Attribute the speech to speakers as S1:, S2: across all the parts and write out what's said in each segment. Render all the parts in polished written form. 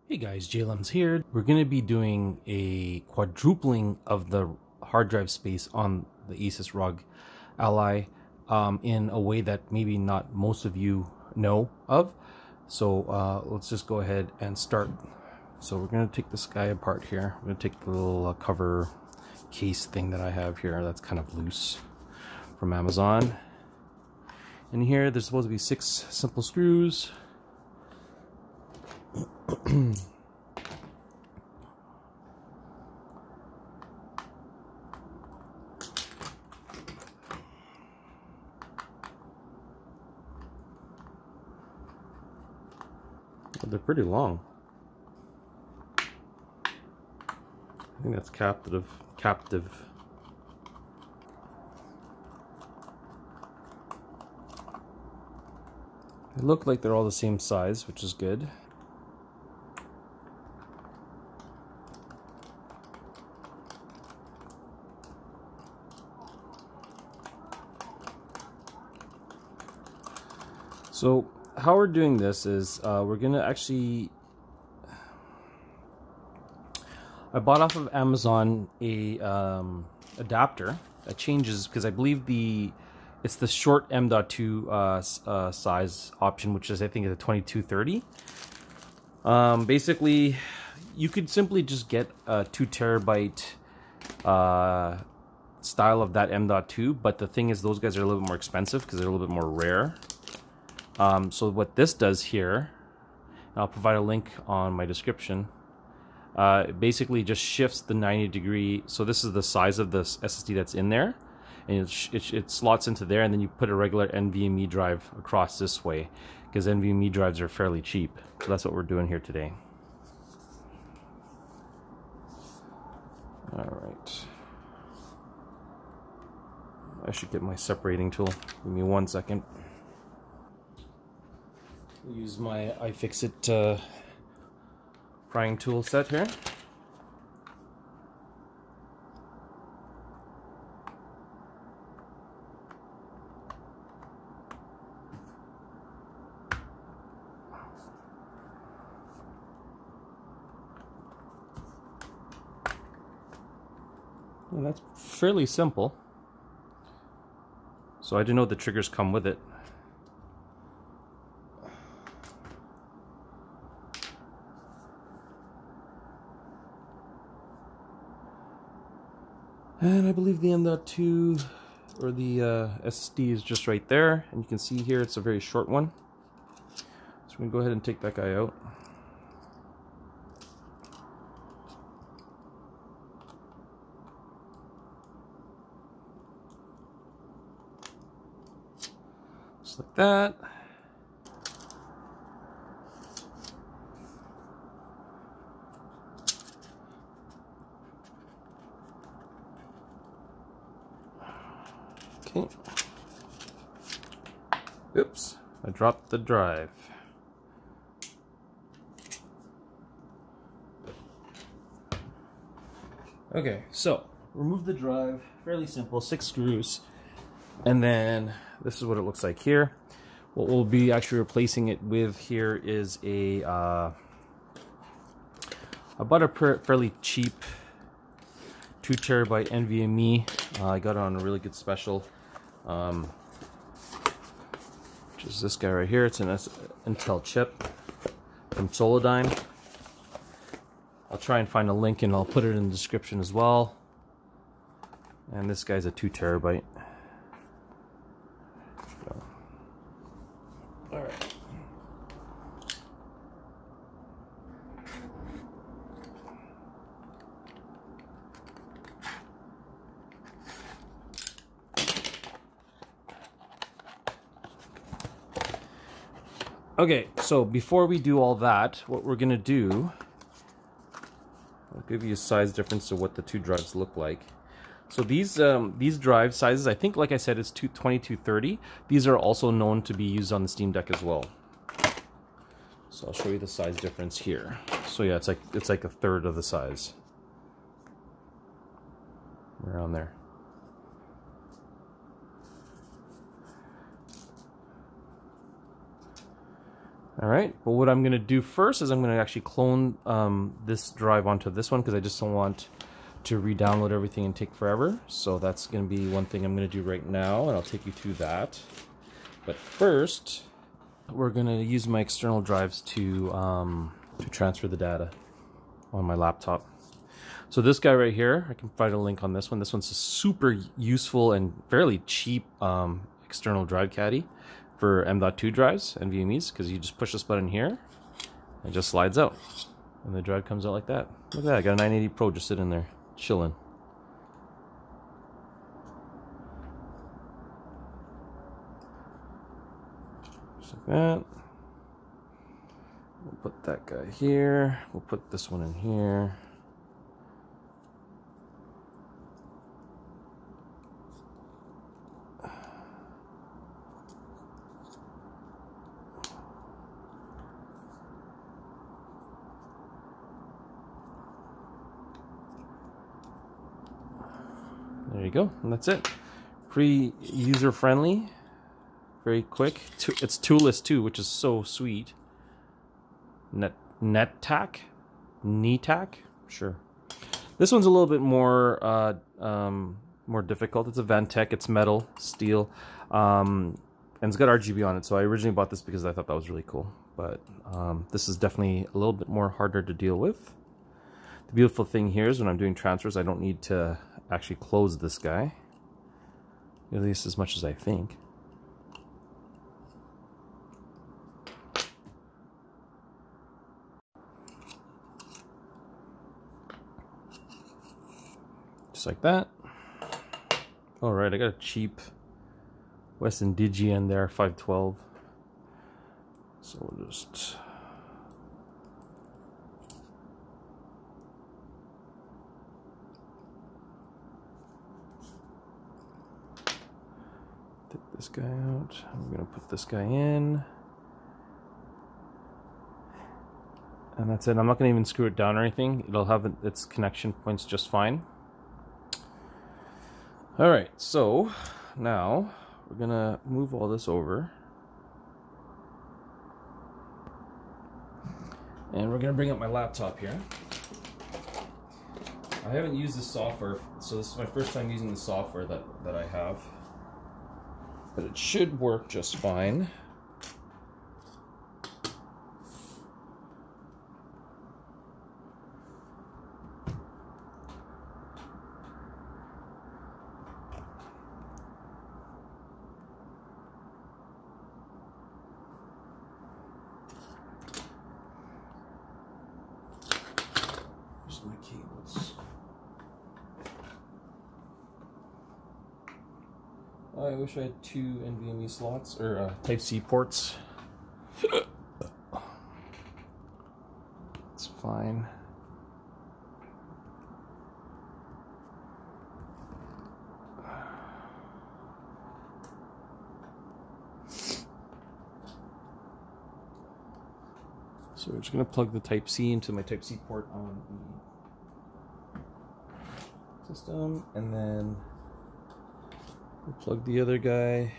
S1: Hey guys, JLM's here. We're going to be doing a quadrupling of the hard drive space on the Asus ROG Ally in a way that maybe not most of you know of. So let's just go ahead and start. So we're going to take this guy apart here. We're going to take the little cover case thing that I have here that's kind of loose from Amazon. In here there's supposed to be 6 simple screws. They're pretty long. I think that's captive. They look like they're all the same size, which is good. So how we're doing this is we're gonna actually, I bought off of Amazon a adapter that changes, because I believe it's the short M.2 size option, which is, I think, is a 2230. Basically you could simply just get a 2 terabyte style of that M.2, but the thing is those guys are a little bit more expensive because they're a little bit more rare. So what this does here, and I'll provide a link on my description, it basically just shifts the 90-degree. So this is the size of the SSD that's in there, and it slots into there, and then you put a regular NVMe drive across this way, because NVMe drives are fairly cheap. So that's what we're doing here today. Alright. I should get my separating tool. Give me 1 second. Use my iFixit prying tool set here. And that's fairly simple. So I didn't know the triggers come with it. And I believe the M.2 or the SSD is just right there, and you can see here it's a very short one. So we're going to go ahead and take that guy out. Just like that. Okay. Oops, I dropped the drive. Okay, so remove the drive. Fairly simple, 6 screws. And then this is what it looks like here. What we'll be actually replacing it with here is I bought a fairly cheap 2 terabyte NVMe. I got it on a really good special. Which is this guy right here. It's an Intel chip from Solidyne. I'll try and find a link and I'll put it in the description as well. And this guy's a 2 terabyte. So. All right. Okay, so before we do all that, what we're gonna do, I'll give you a size difference of what the 2 drives look like. So these drive sizes, I think, like I said, it's 2230. These are also known to be used on the Steam Deck as well. So I'll show you the size difference here. So yeah, it's like a third of the size. Around there. All right, but what I'm gonna do first is I'm gonna actually clone this drive onto this one because I just don't want to re-download everything and take forever. So that's gonna be one thing I'm gonna do right now, and I'll take you through that. But first, we're gonna use my external drives to transfer the data on my laptop. So this guy right here, I can provide a link on this one. This one's a super useful and fairly cheap external drive caddy for M.2 drives and NVMe's, because you just push this button here and it just slides out and the drive comes out like that. Look at that, I got a 980 Pro just sitting there chilling. Just like that. We'll put that guy here, we'll put this one in here. There you go, and that's it. Pretty user-friendly, very quick. It's toolless too, which is so sweet. NetTac? Sure. This one's a little bit more more difficult. It's a Vantec, it's metal, steel, and it's got RGB on it. So I originally bought this because I thought that was really cool. But this is definitely a little bit more harder to deal with. The beautiful thing here is when I'm doing transfers, I don't need to actually close this guy, at least as much as I think. Just like that. All right, I got a cheap Weston Digi in there, 512. So we'll just take this guy out. I'm gonna put this guy in. And that's it. I'm not gonna even screw it down or anything. It'll have its connection points just fine. All right, so now we're gonna move all this over. And we're gonna bring up my laptop here. I haven't used this software, so this is my first time using the software that I have. But it should work just fine. Here's my cables. I wish I had 2 NVMe slots, or Type-C ports. It's fine. So we're just going to plug the Type-C into my Type-C port on the system, and then we'll plug the other guy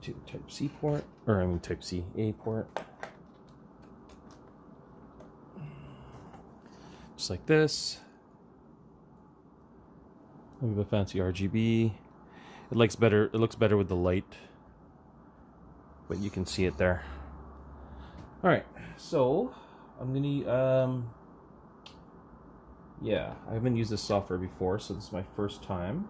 S1: to the Type-C port, or I mean Type-C A port. Just like this. Look at the fancy RGB. It looks better with the light, but you can see it there. All right, so I'm gonna yeah, I haven't used this software before, so this is my first time.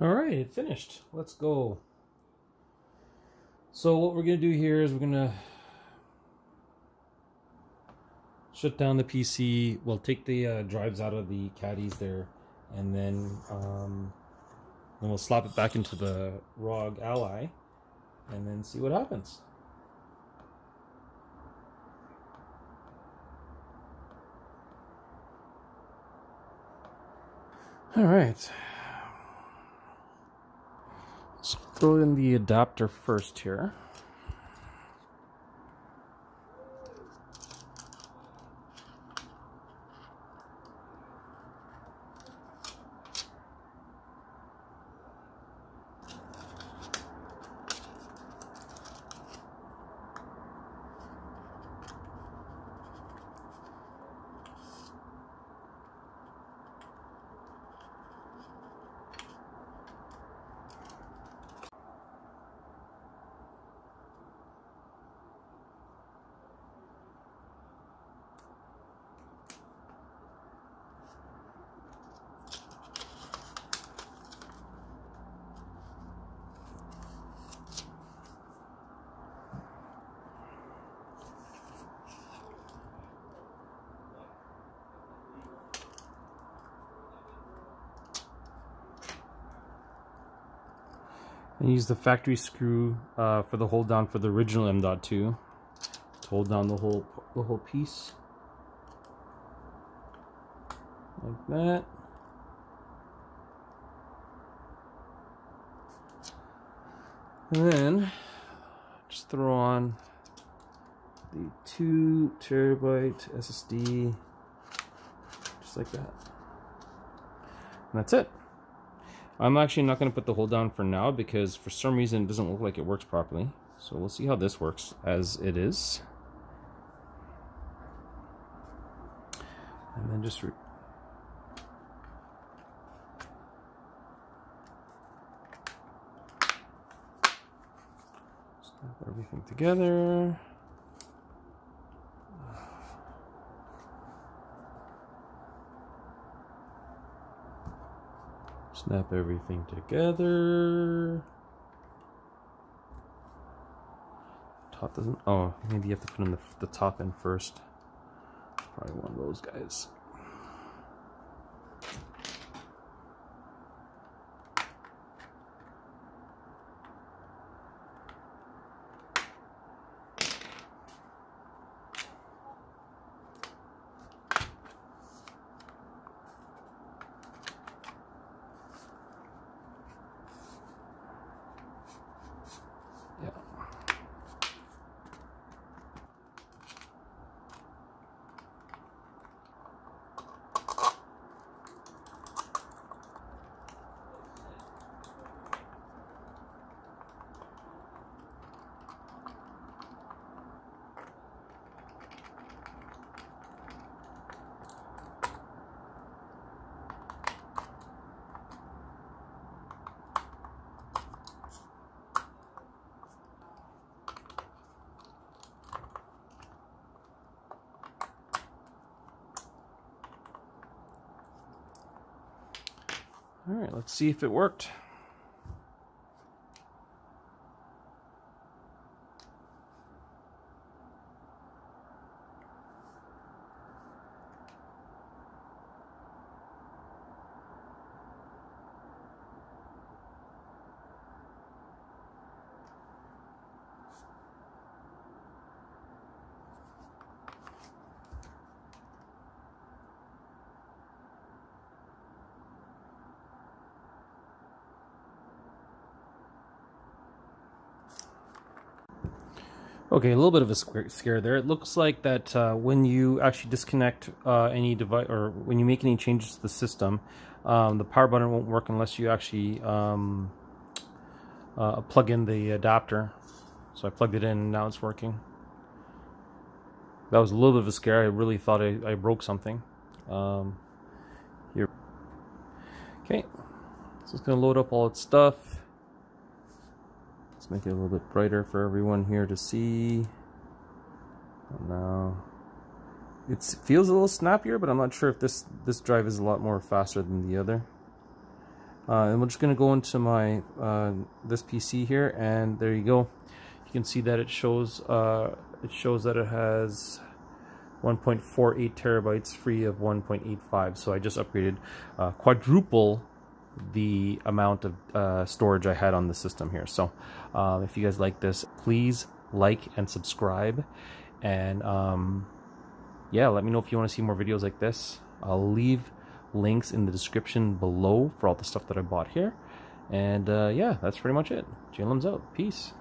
S1: All right, finished. Let's go. So what we're gonna do here is we're gonna shut down the PC. We'll take the drives out of the caddies there, and then we'll slap it back into the ROG Ally, and then see what happens. All right. Let's throw in the adapter first here. And use the factory screw for the hold down for the original M.2 to hold down the whole piece, like that. And then just throw on the 2 terabyte SSD, just like that. And that's it. I'm actually not going to put the hold down for now because for some reason it doesn't look like it works properly. So we'll see how this works as it is. And then just snap everything together. Snap everything together. Top doesn't. Oh, maybe you have to put in the top in first. Probably one of those guys. All right, let's see if it worked. Okay, a little bit of a scare there. It looks like that when you actually disconnect any device or when you make any changes to the system, the power button won't work unless you actually plug in the adapter. So I plugged it in and now it's working. That was a little bit of a scare. I really thought I broke something. Here. Okay, so it's going to load up all its stuff. Let's make it a little bit brighter for everyone here to see. Now, it feels a little snappier, but I'm not sure if this drive is a lot more faster than the other. And we're just going to go into my this PC here, and there you go. You can see that it shows that it has 1.48 terabytes free of 1.85. So I just upgraded quadruple the amount of storage I had on the system here. So if you guys like this, please like and subscribe, and yeah, let me know if you want to see more videos like this. I'll leave links in the description below for all the stuff that I bought here, and yeah, that's pretty much it. Jalen's out. Peace.